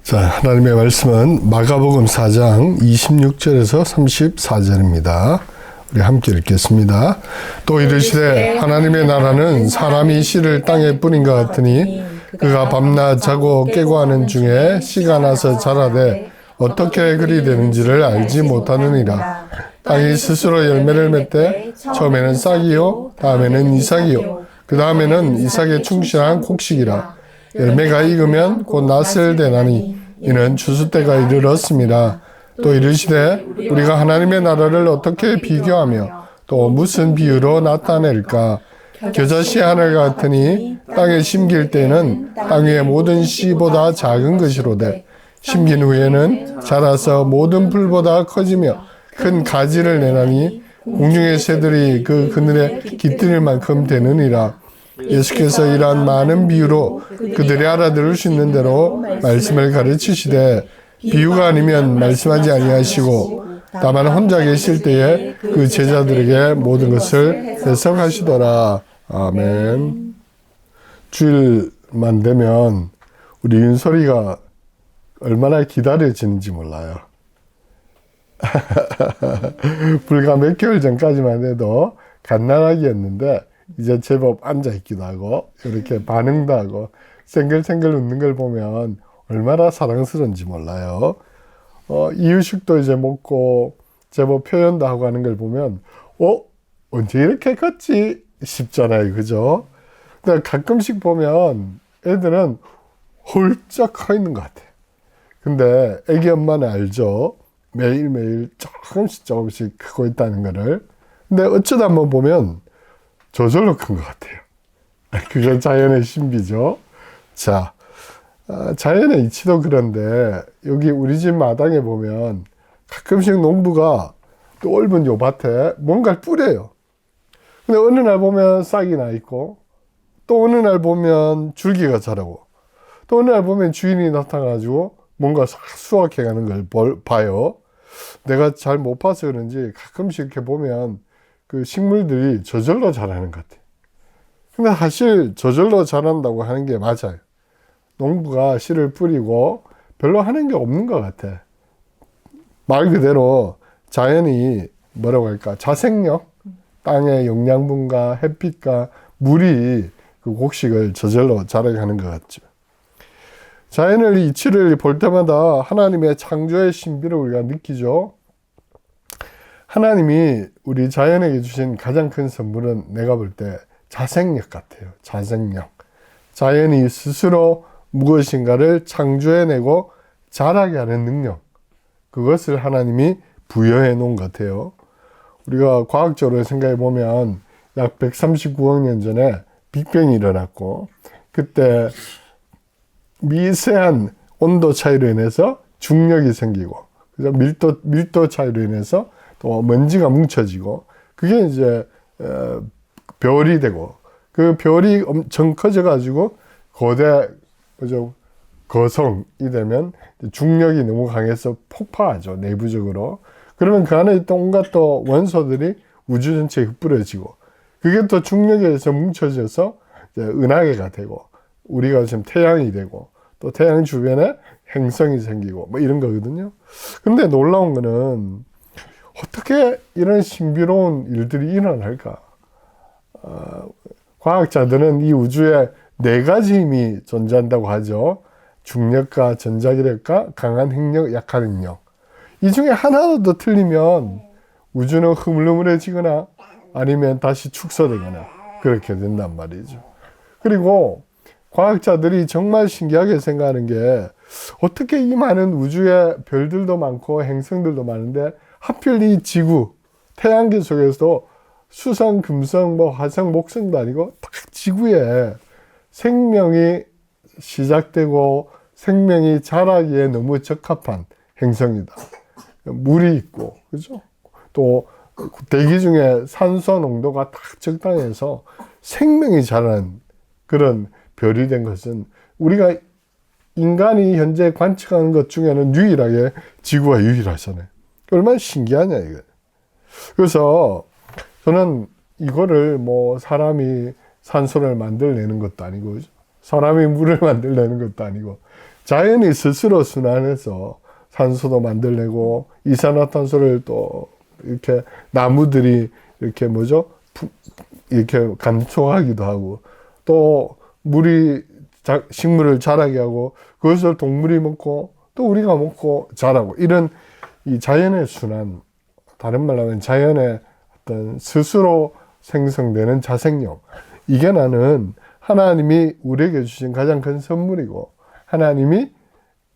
자, 하나님의 말씀은 마가복음 4장 26절에서 34절입니다. 우리 함께 읽겠습니다. 또 이르시되 하나님의 나라는 사람이 씨를 땅에 뿌린 것 같으니 그가 밤낮 자고 깨고 하는 중에 씨가 나서 자라되 어떻게 그리 되는지를 알지 못하느니라. 땅이 스스로 열매를 맺되 처음에는 싹이요 다음에는 이삭이요 그 다음에는 이삭에 충실한 곡식이라. 열매가 익으면 곧 낫을 대나니 이는 추수 때가 이르렀습니다. 또 이르시되 우리가 하나님의 나라를 어떻게 비교하며 또 무슨 비유로 나타낼까? 겨자씨 하늘 같으니 땅에 심길 때는 땅 위의 모든 씨보다 작은 것이로되 심긴 후에는 자라서 모든 풀보다 커지며 큰 가지를 내나니 공중의 새들이 그 그늘에 깃들 만큼 되느니라. 예수께서 이러한 많은 비유로 그들이 알아들을 수 있는 대로 말씀을 가르치시되 비유가 아니면 말씀하지 아니하시고 다만 혼자 계실 때에 그 제자들에게 모든 것을 해석하시더라. 아멘. 주일만 되면 우리 윤소리가 얼마나 기다려지는지 몰라요. 불과 몇 개월 전까지만 해도 갓난아기였는데 이제 제법 앉아있기도 하고 이렇게 반응도 하고 생글생글 웃는 걸 보면 얼마나 사랑스러운지 몰라요. 이유식도 이제 먹고 제법 표현도 하고 하는 걸 보면 언제 이렇게 컸지 싶잖아요. 그죠? 근데 가끔씩 보면 애들은 홀쩍 커 있는 것 같아요. 근데 애기 엄마는 알죠. 매일매일 조금씩 크고 있다는 거를. 근데 어쩌다 한번 보면 저절로 큰 것 같아요. 그게 자연의 신비죠. 자, 자연의 이치도 그런데 여기 우리 집 마당에 보면 가끔씩 농부가 넓은 요 밭에 뭔가를 뿌려요. 근데 어느 날 보면 싹이 나 있고 또 어느 날 보면 줄기가 자라고 또 어느 날 보면 주인이 나타나가지고 뭔가 수확해가는 걸 봐요. 내가 잘 못 봐서 그런지 가끔씩 이렇게 보면 그 식물들이 저절로 자라는 것 같아요. 근데 사실 저절로 자란다고 하는 게 맞아요. 농부가 씨를 뿌리고 별로 하는 게 없는 것 같아. 말 그대로 자연이 뭐라고 할까? 자생력? 땅의 영양분과 햇빛과 물이 그 곡식을 저절로 자라게 하는 것 같죠. 자연의 이치를 볼 때마다 하나님의 창조의 신비를 우리가 느끼죠. 하나님이 우리 자연에게 주신 가장 큰 선물은 내가 볼 때 자생력 같아요. 자생력. 자연이 스스로 무엇인가를 창조해내고 자라게 하는 능력. 그것을 하나님이 부여해 놓은 것 같아요. 우리가 과학적으로 생각해 보면 약 139억 년 전에 빅뱅이 일어났고 그때 미세한 온도 차이로 인해서 중력이 생기고 그래서 밀도 차이로 인해서 또 먼지가 뭉쳐지고 그게 이제 별이 되고 그 별이 엄청 커져 가지고 거대 거성이 되면 중력이 너무 강해서 폭파하죠. 내부적으로. 그러면 그 안에 있던 온갖 또 원소들이 우주 전체에 흩뿌려지고 그게 또 중력에 의해서 뭉쳐져서 이제 은하계가 되고 우리가 지금 태양이 되고 또 태양 주변에 행성이 생기고 뭐 이런 거거든요. 근데 놀라운 거는 어떻게 이런 신비로운 일들이 일어날까? 과학자들은 이 우주에 4가지 힘이 존재한다고 하죠. 중력과 전자기력과 강한 핵력, 약한 핵력. 이 중에 하나라도 틀리면 우주는 흐물흐물해지거나 아니면 다시 축소되거나 그렇게 된단 말이죠. 그리고 과학자들이 정말 신기하게 생각하는 게 어떻게 이 많은 우주에 별들도 많고 행성들도 많은데 하필 이 지구, 태양계 속에서도 수성, 금성, 화성, 목성도 아니고 딱 지구에 생명이 시작되고 생명이 자라기에 너무 적합한 행성이다. 물이 있고, 그죠? 또 대기 중에 산소 농도가 딱 적당해서 생명이 자라는 그런 별이 된 것은 우리가 인간이 현재 관측하는 것 중에는 유일하게 지구가 유일하잖아요. 얼마나 신기하냐, 이거. 그래서 저는 이거를 사람이 산소를 만들어내는 것도 아니고, 사람이 물을 만들어내는 것도 아니고, 자연이 스스로 순환해서 산소도 만들고 이산화탄소를 또 이렇게 나무들이 이렇게 이렇게 감축하기도 하고 또 물이 식물을 자라게 하고 그것을 동물이 먹고 또 우리가 먹고 자라고 이런 이 자연의 순환, 다른 말로 하면 자연의 어떤 스스로 생성되는 자생력, 이게 나는 하나님이 우리에게 주신 가장 큰 선물이고 하나님이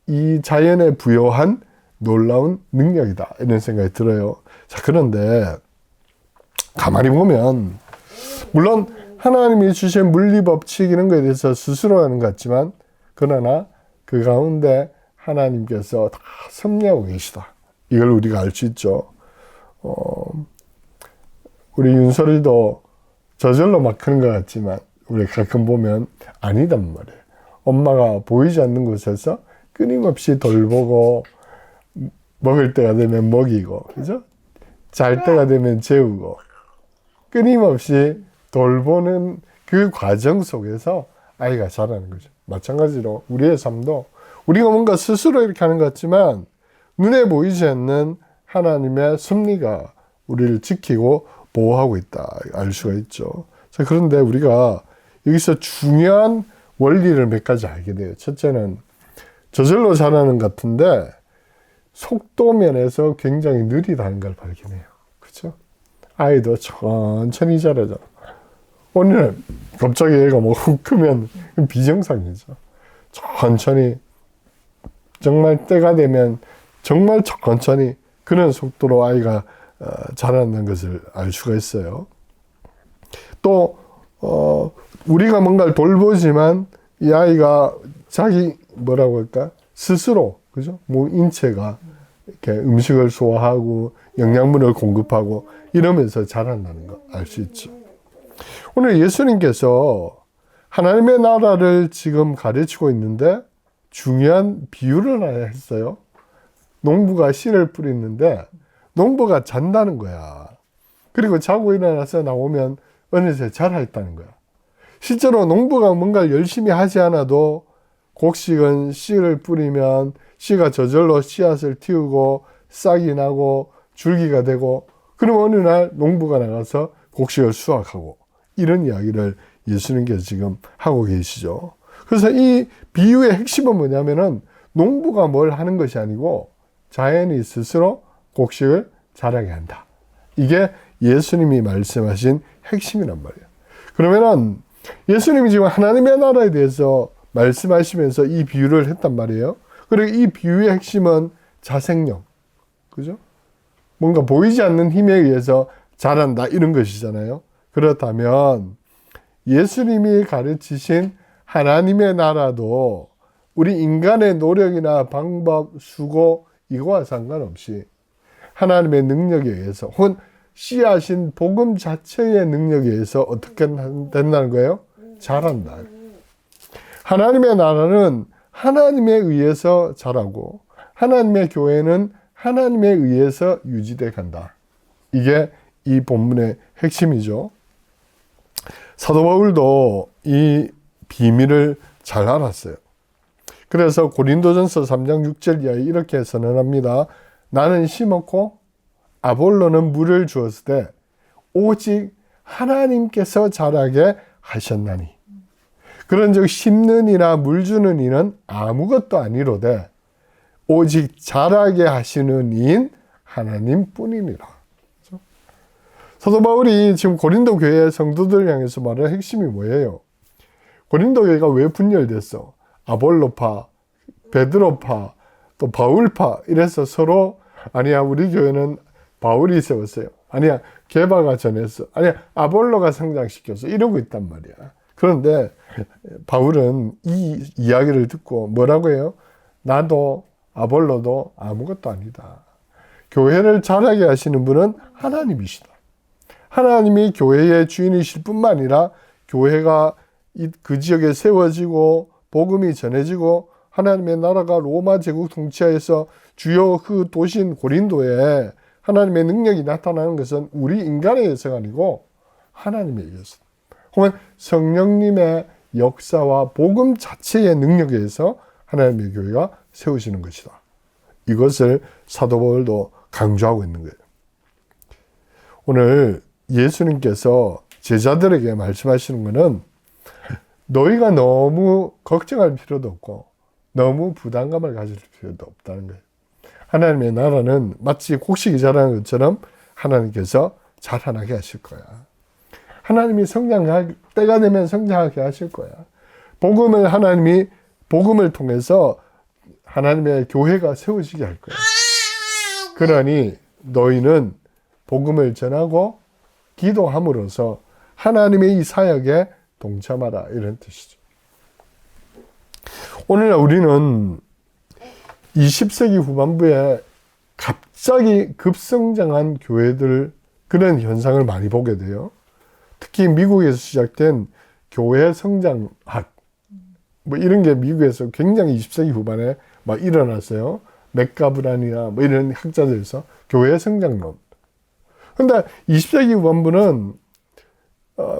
이 자연에 부여한 놀라운 능력이다 이런 생각이 들어요. 자, 그런데 가만히 보면 물론 하나님이 주신 물리법칙 이런 거에 대해서 스스로 하는 것 같지만 그러나 그 가운데 하나님께서 다 섭리하고 계시다. 이걸 우리가 알 수 있죠. 우리 윤설이도 저절로 막 그런 것 같지만 우리 가끔 보면 아니단 말이에요. 엄마가 보이지 않는 곳에서 끊임없이 돌보고 먹을 때가 되면 먹이고, 그죠? 잘 때가 되면 재우고, 끊임없이 돌보는 그 과정 속에서 아이가 자라는 거죠. 마찬가지로 우리의 삶도 우리가 뭔가 스스로 이렇게 하는 것 같지만 눈에 보이지 않는 하나님의 섭리가 우리를 지키고 보호하고 있다 알 수가 있죠. 자, 그런데 우리가 여기서 중요한 원리를 몇 가지 알게 돼요. 첫째는 저절로 자라는 것 같은데 속도 면에서 굉장히 느리다는 걸 발견해요. 그렇죠? 아이도 천천히 자라죠. 오늘 갑자기 얘가 뭐 훅 크면 비정상이죠. 천천히 정말 때가 되면 정말 천천히 그런 속도로 아이가 자라는 것을 알 수가 있어요. 또 우리가 뭔가를 돌보지만 이 아이가 자기 뭐라고 할까 스스로 그죠? 뭐 인체가 이렇게 음식을 소화하고 영양분을 공급하고 이러면서 자란다는 거 알 수 있죠. 오늘 예수님께서 하나님의 나라를 지금 가르치고 있는데 중요한 비유를 하나 했어요. 농부가 씨를 뿌리는데 농부가 잔다는 거야. 그리고 자고 일어나서 나오면 어느새 자라있다는 거야. 실제로 농부가 뭔가를 열심히 하지 않아도 곡식은 씨를 뿌리면 씨가 저절로 씨앗을 틔우고 싹이 나고 줄기가 되고 그럼 어느 날 농부가 나가서 곡식을 수확하고 이런 이야기를 예수님께서 지금 하고 계시죠. 그래서 이 비유의 핵심은 뭐냐면은 농부가 뭘 하는 것이 아니고 자연이 스스로 곡식을 자라게 한다. 이게 예수님이 말씀하신 핵심이란 말이에요. 그러면은 예수님이 지금 하나님의 나라에 대해서 말씀하시면서 이 비유를 했단 말이에요. 그리고 이 비유의 핵심은 자생력. 그죠? 뭔가 보이지 않는 힘에 의해서 자란다 이런 것이잖아요. 그렇다면 예수님이 가르치신 하나님의 나라도 우리 인간의 노력이나 방법, 수고 이거와 상관없이 하나님의 능력에 의해서 혹은 씨앗인 복음 자체의 능력에 의해서 어떻게 된다는 거예요? 자란다. 하나님의 나라는 하나님에 의해서 자라고 하나님의 교회는 하나님에 의해서 유지돼 간다. 이게 이 본문의 핵심이죠. 사도 바울도 이 비밀을 잘 알았어요. 그래서 고린도전서 3장 6절 이하에 이렇게 선언합니다. 나는 심었고 아볼로는 물을 주었을 때 오직 하나님께서 자라게 하셨나니 그런즉 심는 이나 물 주는 이는 아무것도 아니로되 오직 자라게 하시는 이인 하나님뿐이니라. 그렇죠? 사도 바울이 지금 고린도 교회 성도들 향해서 말하는 핵심이 뭐예요? 고린도 교회가 왜 분열됐어? 아볼로파, 베드로파, 또 바울파 이래서 서로 아니야 우리 교회는 바울이 세웠어요. 아니야 게바가 전했어. 아니야 아볼로가 성장시켰어. 이러고 있단 말이야. 그런데 바울은 이 이야기를 듣고 뭐라고 해요? 나도 아볼로도 아무것도 아니다. 교회를 자라게 하시는 분은 하나님이시다. 하나님이 교회의 주인이실 뿐만 아니라 교회가 그 지역에 세워지고 복음이 전해지고 하나님의 나라가 로마 제국 통치하에서 주요 그 도시인 고린도에 하나님의 능력이 나타나는 것은 우리 인간에 의해서가 아니고 하나님에 의해서 혹은 성령님의 역사와 복음 자체의 능력에 의해서 하나님의 교회가 세우시는 것이다. 이것을 사도 바울도 강조하고 있는 거예요. 오늘 예수님께서 제자들에게 말씀하시는 것은 너희가 너무 걱정할 필요도 없고 너무 부담감을 가질 필요도 없다는 거예요. 하나님의 나라는 마치 곡식이 자라는 것처럼 하나님께서 자라나게 하실 거야. 하나님이 성장할 때가 되면 성장하게 하실 거야. 하나님이 복음을 통해서 하나님의 교회가 세우시게 할 거야. 그러니 너희는 복음을 전하고 기도함으로써 하나님의 이 사역에 동참하라, 이런 뜻이죠. 오늘날 우리는 20세기 후반부에 갑자기 급성장한 교회들, 그런 현상을 많이 보게 돼요. 특히 미국에서 시작된 교회 성장학, 뭐 이런 게 미국에서 굉장히 20세기 후반에 막 일어났어요. 맥가브란이나 뭐 이런 학자들에서 교회 성장론. 근데 20세기 후반부는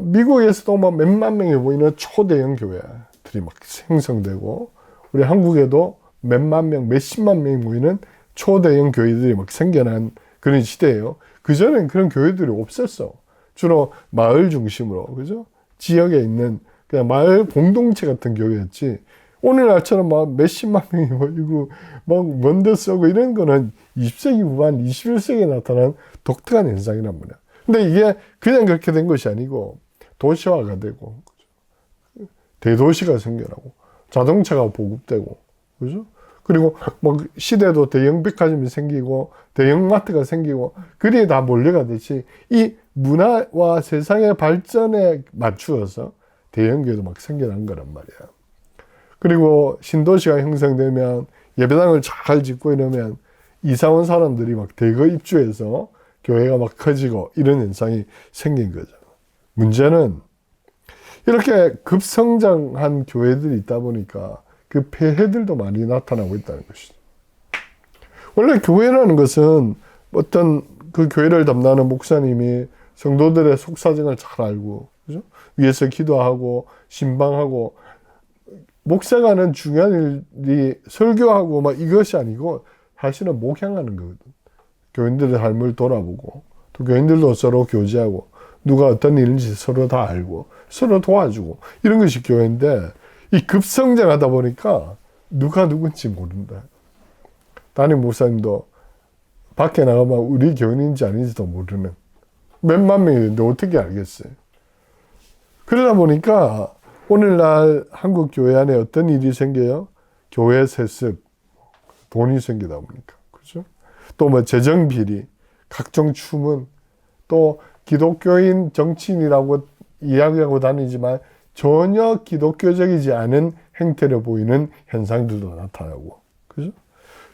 미국에서도 뭐 몇만 명이 모이는 초대형 교회들이 막 생성되고, 우리 한국에도 몇만 명, 몇십만 명이 모이는 초대형 교회들이 막 생겨난 그런 시대예요. 그전엔 그런 교회들이 없었어. 주로 마을 중심으로, 그죠? 지역에 있는 그냥 마을 공동체 같은 교회였지. 오늘날처럼 막 몇십만 명이 모이고 막 먼저 쓰고 이런 거는 20세기 후반, 21세기에 나타난 독특한 현상이란 말이야. 근데 이게 그냥 그렇게 된 것이 아니고 도시화가 되고, 대도시가 생겨나고, 자동차가 보급되고, 그죠? 그리고 뭐 시대도 대형 백화점이 생기고, 대형 마트가 생기고, 그리 다 몰려가듯이 이 문화와 세상의 발전에 맞추어서 대형 교회도 막 생겨난 거란 말이야. 그리고 신도시가 형성되면, 예배당을 잘 짓고 이러면 이사 온 사람들이 막 대거 입주해서 교회가 막 커지고 이런 현상이 생긴 거죠. 문제는 이렇게 급성장한 교회들이 있다 보니까 그 폐해들도 많이 나타나고 있다는 것이죠. 원래 교회라는 것은 어떤 그 교회를 담당하는 목사님이 성도들의 속사정을 잘 알고, 그죠? 위에서 기도하고 신방하고, 목사가 하는 중요한 일이 설교하고 막 이것이 아니고 사실은 목양하는 거거든. 교인들의 삶을 돌아보고, 또 교인들도 서로 교제하고, 누가 어떤 일인지 서로 다 알고, 서로 도와주고, 이런 것이 교회인데, 이 급성장하다 보니까 누가 누군지 모른다. 담임 목사님도 밖에 나가면 우리 교인인지 아닌지도 모르는, 몇만 명인데 어떻게 알겠어요? 그러다 보니까 오늘날 한국 교회 안에 어떤 일이 생겨요? 교회 세습, 돈이 생기다 보니까, 그죠? 또 뭐 재정 비리, 각종 추문, 또 기독교인 정치인이라고 이야기하고 다니지만 전혀 기독교적이지 않은 행태를 보이는 현상들도 나타나고, 그죠?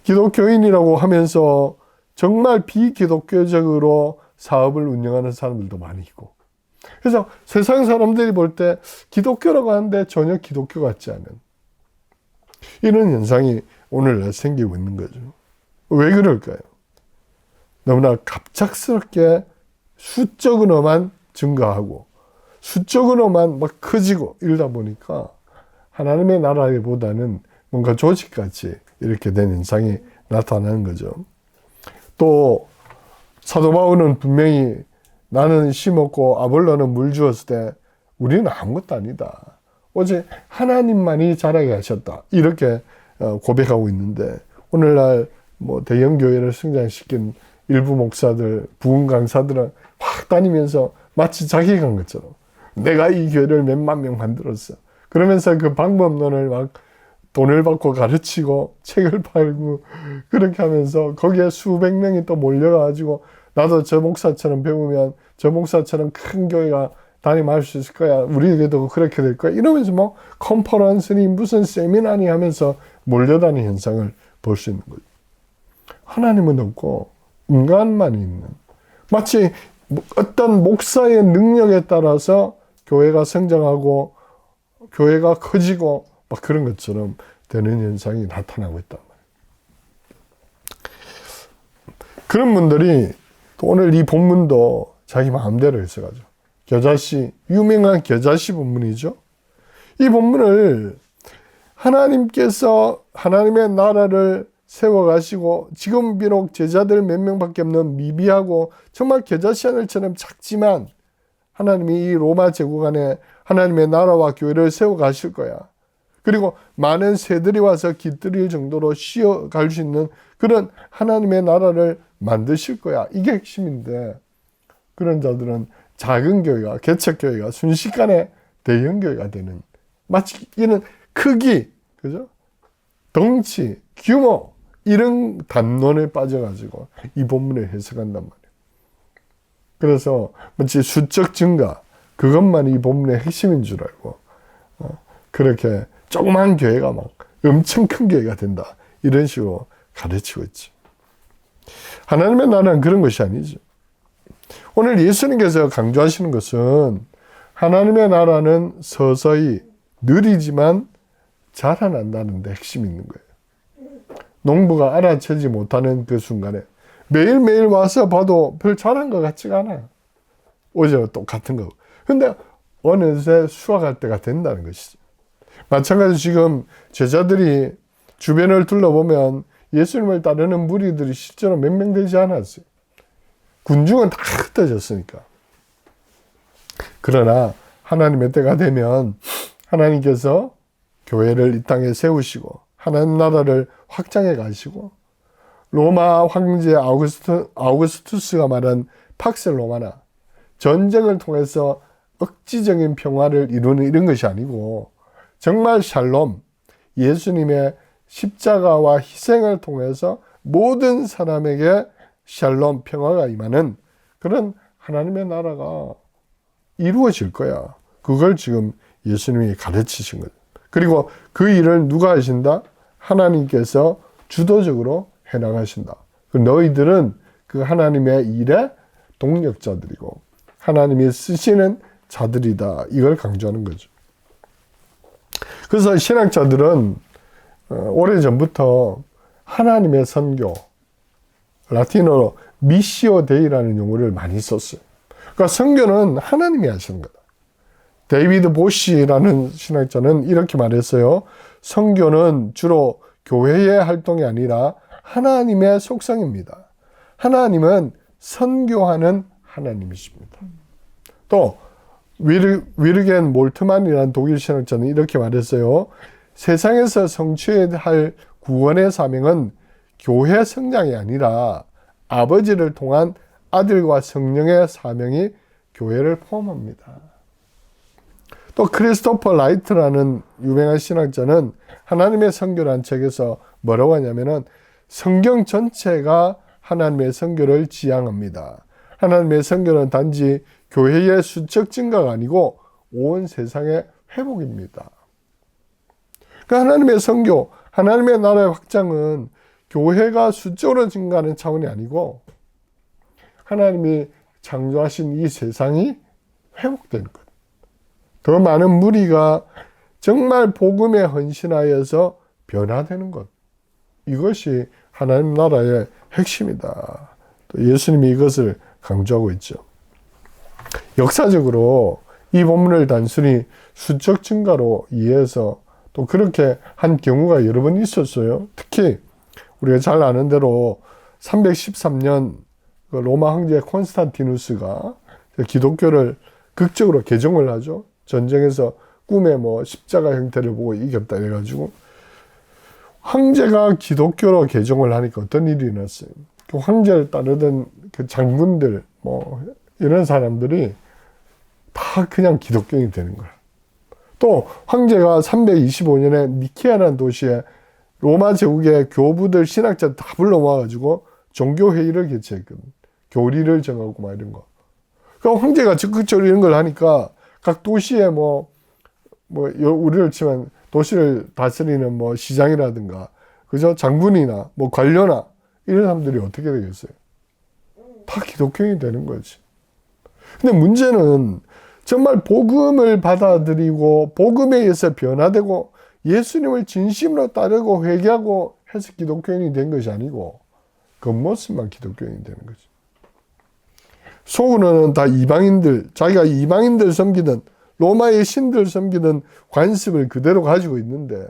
기독교인이라고 하면서 정말 비기독교적으로 사업을 운영하는 사람들도 많이 있고, 그래서 세상 사람들이 볼 때 기독교라고 하는데 전혀 기독교 같지 않은 이런 현상이 오늘날 생기고 있는 거죠. 왜 그럴까요? 너무나 갑작스럽게 수적으로만 증가하고 수적으로만 막 커지고 이러다 보니까 하나님의 나라보다는 뭔가 조직같이 이렇게 된 현상이 나타나는 거죠. 또 사도 바울은 분명히 나는 심었고 아볼로는 물 주었을 때 우리는 아무것도 아니다, 오직 하나님만이 자라게 하셨다, 이렇게 고백하고 있는데, 오늘날 뭐 대형 교회를 성장시킨 일부 목사들, 부흥 강사들은 확 다니면서 마치 자기가 한 것처럼 내가 이 교회를 몇만 명 만들었어, 그러면서 그 방법론을 막 돈을 받고 가르치고 책을 팔고 그렇게 하면서 거기에 수백 명이 또 몰려가지고 나도 저 목사처럼 배우면 저 목사처럼 큰 교회가 담임할 수 있을 거야, 우리에게도 그렇게 될 거야, 이러면서 뭐 컨퍼런스니 무슨 세미나니 하면서 몰려다니는 현상을 볼 수 있는 거죠. 하나님은 없고 인간만 있는, 마치 어떤 목사의 능력에 따라서 교회가 성장하고 교회가 커지고 막 그런 것처럼 되는 현상이 나타나고 있단 말이에요. 그런 분들이 또 오늘 이 본문도 자기 마음대로 해석하죠. 겨자씨, 유명한 겨자씨 본문이죠. 이 본문을 하나님께서 하나님의 나라를 세워가시고 지금 비록 제자들 몇 명밖에 없는 미비하고 정말 겨자씨하늘처럼 작지만 하나님이 이 로마 제국 안에 하나님의 나라와 교회를 세워가실 거야. 그리고 많은 새들이 와서 깃들일 정도로 쉬어갈 수 있는 그런 하나님의 나라를 만드실 거야. 이게 핵심인데 그런 자들은 작은 교회가, 개척교회가 순식간에 대형교회가 되는, 마치 이런 크기, 그죠? 덩치, 규모 이런 담론에 빠져가지고 이 본문을 해석한단 말이에요. 그래서 마치 수적 증가 그것만 이 본문의 핵심인 줄 알고 그렇게 조그만 교회가 막 엄청 큰 교회가 된다 이런 식으로 가르치고 있지. 하나님의 나라는 그런 것이 아니죠. 오늘 예수님께서 강조하시는 것은 하나님의 나라는 서서히 느리지만 자라난다는 데 핵심이 있는 거예요. 농부가 알아채지 못하는 그 순간에 매일매일 와서 봐도 별 잘한 것 같지가 않아요. 어제와 똑같은 거고. 근데 어느새 수확할 때가 된다는 것이죠. 마찬가지로 지금 제자들이 주변을 둘러보면 예수님을 따르는 무리들이 실제로 몇 명 되지 않았어요. 군중은 다 흩어졌으니까. 그러나 하나님의 때가 되면 하나님께서 교회를 이 땅에 세우시고 하나님 나라를 확장해 가시고 로마 황제 아우구스투스가 말한 팍스 로마나 전쟁을 통해서 억지적인 평화를 이루는 이런 것이 아니고 정말 샬롬, 예수님의 십자가와 희생을 통해서 모든 사람에게 샬롬, 평화가 임하는 그런 하나님의 나라가 이루어질 거야. 그걸 지금 예수님이 가르치신 거죠. 그리고 그 일을 누가 하신다? 하나님께서 주도적으로 해나가신다. 너희들은 그 하나님의 일의 동력자들이고 하나님이 쓰시는 자들이다. 이걸 강조하는 거죠. 그래서 신학자들은 오래전부터 하나님의 선교, 라틴어로 미시오 데이라는 용어를 많이 썼어요. 그러니까 선교는 하나님이 하시는 거다. 데이비드 보시라는 신학자는 이렇게 말했어요. 선교는 주로 교회의 활동이 아니라 하나님의 속성입니다. 하나님은 선교하는 하나님이십니다. 또 위르겐 몰트만이라는 독일 신학자는 이렇게 말했어요. 세상에서 성취해야 할 구원의 사명은 교회 성장이 아니라 아버지를 통한 아들과 성령의 사명이 교회를 포함합니다. 또 크리스토퍼 라이트라는 유명한 신학자는 하나님의 선교라는 책에서 뭐라고 하냐면은 성경 전체가 하나님의 선교를 지향합니다. 하나님의 선교는 단지 교회의 수적 증가가 아니고 온 세상의 회복입니다. 그러니까 하나님의 선교, 하나님의 나라의 확장은 교회가 수적으로 증가하는 차원이 아니고 하나님이 창조하신 이 세상이 회복되는 것. 더 많은 무리가 정말 복음에 헌신하여서 변화되는 것. 이것이 하나님 나라의 핵심이다. 또 예수님이 이것을 강조하고 있죠. 역사적으로 이 본문을 단순히 수적 증가로 이해해서 또 그렇게 한 경우가 여러 번 있었어요. 특히 우리가 잘 아는 대로 313년 로마 황제 콘스탄티누스가 기독교를 극적으로 개종을 하죠. 전쟁에서 꿈에 십자가 형태를 보고 이겼다 해가지고 황제가 기독교로 개종을 하니까 어떤 일이 일어났어요. 그 황제를 따르던 그 장군들 이런 사람들이 다 그냥 기독교인이 되는 거야. 또 황제가 325년에 니케아라는 도시에 로마 제국의 교부들 신학자 다 불러 모아가지고 종교회의를 개최했거든. 교리를 정하고 이런 거. 그러니까 황제가 적극적으로 이런 걸 하니까 각 도시에 우리를 치면 도시를 다스리는 시장이라든가, 그죠? 장군이나 관료나 이런 사람들이 어떻게 되겠어요? 다 기독교인이 되는 거지. 근데 문제는 정말 복음을 받아들이고 복음에 의해서 변화되고 예수님을 진심으로 따르고 회개하고 해서 기독교인이 된 것이 아니고 겉모습만 기독교인이 되는 거지. 속으로는 다 이방인들, 자기가 이방인들 섬기던 로마의 신들 섬기던 관습을 그대로 가지고 있는데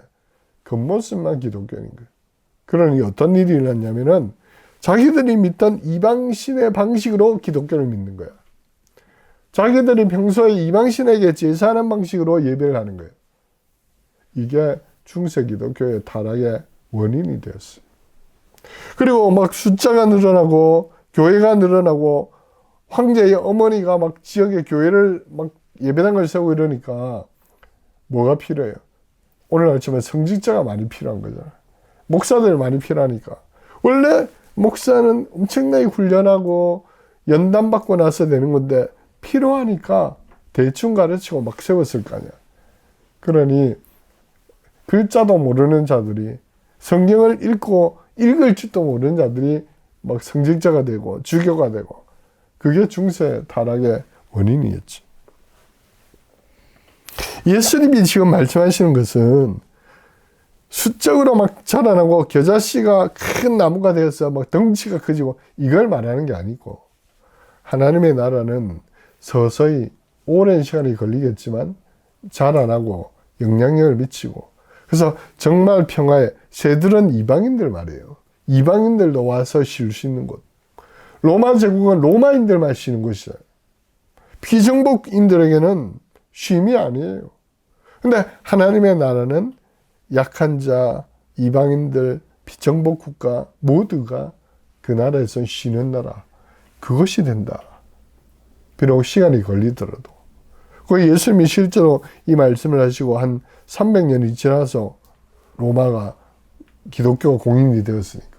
겉모습만 기독교인 거예요. 그러니 어떤 일이 일어났냐면은 자기들이 믿던 이방신의 방식으로 기독교를 믿는 거야. 자기들이 평소에 이방신에게 제사하는 방식으로 예배를 하는 거예요. 이게 중세 기독교의 타락의 원인이 되었어요. 그리고 막 숫자가 늘어나고 교회가 늘어나고 황제의 어머니가 막 지역에 교회를 막 예배당을 세우고 이러니까 뭐가 필요해요? 오늘 아침에 성직자가 많이 필요한 거잖아요. 목사들 많이 필요하니까. 원래 목사는 엄청나게 훈련하고 연단 받고 나서 되는 건데 필요하니까 대충 가르치고 막 세웠을 거 아니야. 그러니 글자도 모르는 자들이 성경을 읽을 줄도 모르는 자들이 막 성직자가 되고 주교가 되고 그게 중세 타락의 원인이었지. 예수님이 지금 말씀하시는 것은 수적으로 막 자라나고 겨자씨가 큰 나무가 되어서 막 덩치가 커지고 이걸 말하는 게 아니고 하나님의 나라는 서서히 오랜 시간이 걸리겠지만 자라나고 영향력을 미치고 그래서 정말 평화에 새들은 이방인들 말이에요. 이방인들도 와서 쉴 수 있는 곳. 로마 제국은 로마인들만 쉬는 곳이에요. 피정복인들에게는 쉼이 아니에요. 근데 하나님의 나라는 약한 자, 이방인들, 피정복 국가 모두가 그 나라에서 쉬는 나라. 그것이 된다. 비록 시간이 걸리더라도. 그 예수님이 실제로 이 말씀을 하시고 한 300년이 지나서 로마가 기독교가 공인이 되었으니까.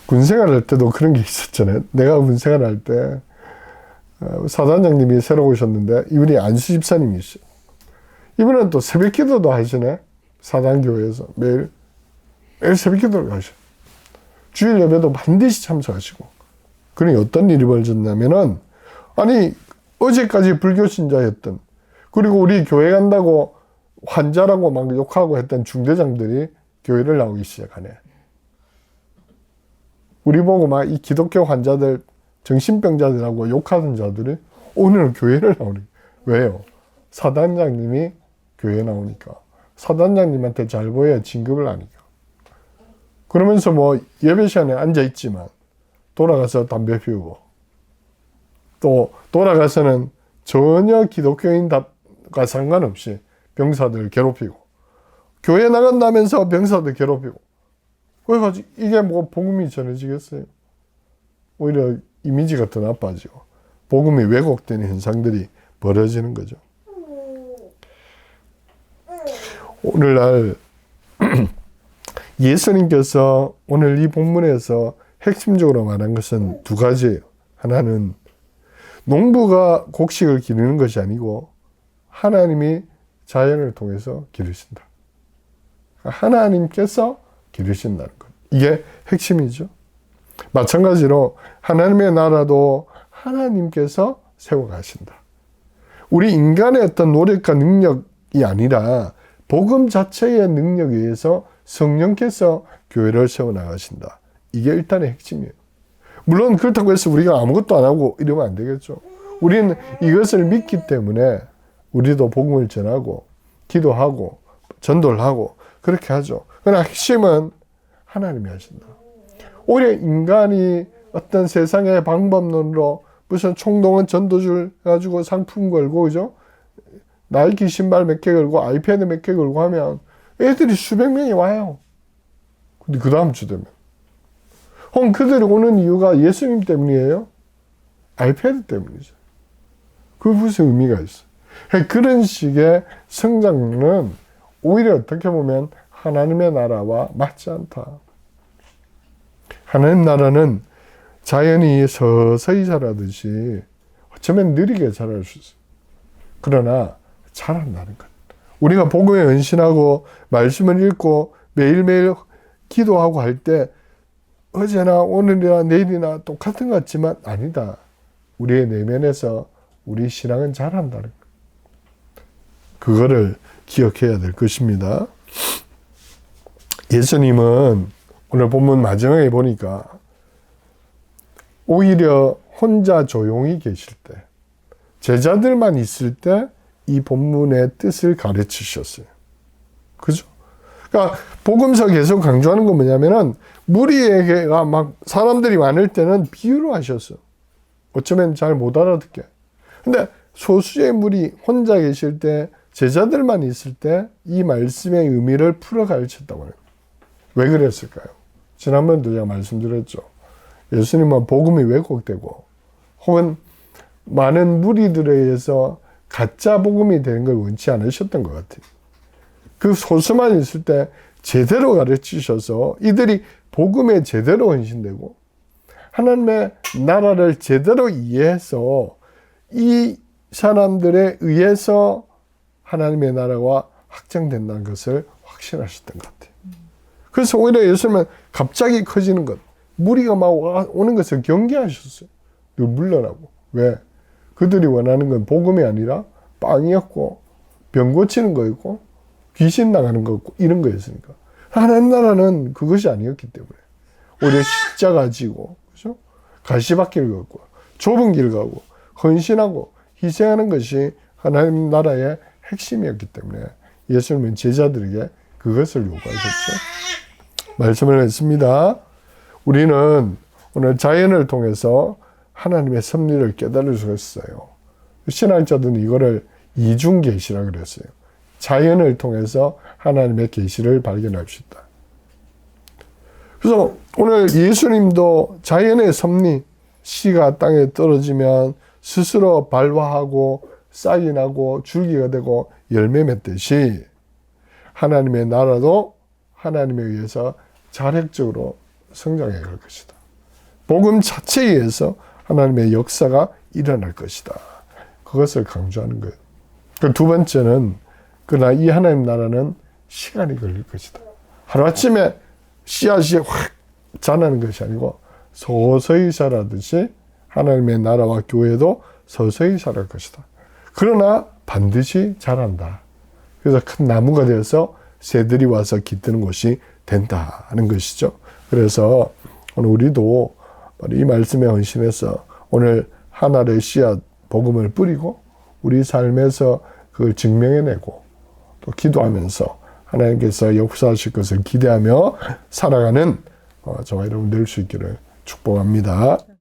군생활 할 때도 그런 게 있었잖아요. 내가 군생활 할 때 사단장님이 새로 오셨는데 이분이 안수 집사님이시죠. 이분은 또 새벽 기도도 하시네. 사단교회에서 매일 새벽 기도를 하셔. 주일 예배도 반드시 참석하시고. 그러니 어떤 일이 벌어졌냐면은 아니 어제까지 불교 신자였던 그리고 우리 교회 간다고 환자라고 막 욕하고 했던 중대장들이 교회를 나오기 시작하네. 우리 보고 막 이 기독교 환자들 정신병자들하고 욕하던 자들이 오늘 교회를 나오니 왜요? 사단장님이 교회 나오니까 사단장님한테 잘 보여야 진급을 하니까 그러면서 뭐 예배 시간에 앉아 있지만 돌아가서 담배 피우고 또 돌아가서는 전혀 기독교인과 상관없이 병사들 괴롭히고 교회 나간다면서 병사들 괴롭히고 그래가지고 이게 뭐 복음이 전해지겠어요? 오히려 이미지가 더 나빠지고 복음이 왜곡되는 현상들이 벌어지는 거죠. 오늘날 예수님께서 오늘 이 본문에서 핵심적으로 말한 것은 두 가지예요. 하나는 농부가 곡식을 기르는 것이 아니고 하나님이 자연을 통해서 기르신다. 하나님께서 기르신다는 것. 이게 핵심이죠. 마찬가지로 하나님의 나라도 하나님께서 세워가신다. 우리 인간의 어떤 노력과 능력이 아니라 복음 자체의 능력에 의해서 성령께서 교회를 세워나가신다. 이게 일단의 핵심이에요. 물론 그렇다고 해서 우리가 아무것도 안 하고 이러면 안 되겠죠. 우리는 이것을 믿기 때문에 우리도 복음을 전하고 기도하고 전도를 하고 그렇게 하죠. 그러나 핵심은 하나님이 하신다. 오히려 인간이 어떤 세상의 방법론으로 무슨 총동원 전도줄 가지고 상품 걸고 그죠? 나이키 신발 몇 개 걸고 아이패드 몇 개 걸고 하면 애들이 수백 명이 와요. 근데 그 다음 주 되면 혹은 그들이 오는 이유가 예수님 때문이에요? 아이패드 때문이죠. 그 무슨 의미가 있어? 그런 식의 성장은 오히려 어떻게 보면 하나님의 나라와 맞지 않다. 하나님 나라는 자연이 서서히 자라듯이 어쩌면 느리게 자랄 수 있어요. 그러나 자란다는 것. 우리가 복음에 헌신하고 말씀을 읽고 매일매일 기도하고 할 때 어제나 오늘이나 내일이나 똑같은 것 같지만 아니다. 우리의 내면에서 우리 신앙은 자란다는 것. 그거를 기억해야 될 것입니다. 예수님은 오늘 본문 마지막에 보니까 오히려 혼자 조용히 계실 때, 제자들만 있을 때 이 본문의 뜻을 가르치셨어요. 그죠? 그러니까 복음서 계속 강조하는 건 뭐냐면은 무리에게가 막 사람들이 많을 때는 비유로 하셨어. 어쩌면 잘 못 알아듣게. 근데 소수의 무리 혼자 계실 때, 제자들만 있을 때 이 말씀의 의미를 풀어 가르쳤다고 해요. 왜 그랬을까요? 지난번에도 제가 말씀드렸죠. 예수님은 복음이 왜곡되고 혹은 많은 무리들에 의해서 가짜 복음이 되는 걸 원치 않으셨던 것 같아요. 그 소수만 있을 때 제대로 가르치셔서 이들이 복음에 제대로 헌신되고 하나님의 나라를 제대로 이해해서 이 사람들에 의해서 하나님의 나라가 확장된다는 것을 확신하셨던 것 같아요. 그래서 오히려 예수님은 갑자기 커지는 것, 무리가 막 오는 것을 경계하셨어요. 물러나고. 왜? 그들이 원하는 건 복음이 아니라 빵이었고 병 고치는 거였고 귀신 나가는 거였고 이런 거였으니까. 하나님 나라는 그것이 아니었기 때문에 오히려 십자가 지고 그죠? 가시밭길 걷고 좁은 길 가고 헌신하고 희생하는 것이 하나님 나라의 핵심이었기 때문에 예수님은 제자들에게 그것을 요구하셨죠. 말씀을 했습니다. 우리는 오늘 자연을 통해서 하나님의 섭리를 깨달을 수 있어요. 신학자들은 이거를 이중 계시라 그랬어요. 자연을 통해서 하나님의 계시를 발견할 수 있다. 그래서 오늘 예수님도 자연의 섭리, 씨가 땅에 떨어지면 스스로 발화하고 싹이 나고 줄기가 되고 열매 맺듯이 하나님의 나라도 하나님에 의해서 자력적으로 성장해 갈 것이다. 복음 자체에 의해서 하나님의 역사가 일어날 것이다. 그것을 강조하는 거예요. 그 두 번째는 그러나 이 하나님 나라는 시간이 걸릴 것이다. 하루아침에 씨앗이 확 자라는 것이 아니고 서서히 자라듯이 하나님의 나라와 교회도 서서히 자랄 것이다. 그러나 반드시 자란다. 그래서 큰 나무가 되어서 새들이 와서 깃드는 곳이 된다는 것이죠. 그래서 오늘 우리도 이 말씀에 헌신해서 오늘 하나의 씨앗 복음을 뿌리고 우리 삶에서 그걸 증명해내고 또 기도하면서 하나님께서 역사하실 것을 기대하며 살아가는 저와 여러분 될 수 있기를 축복합니다.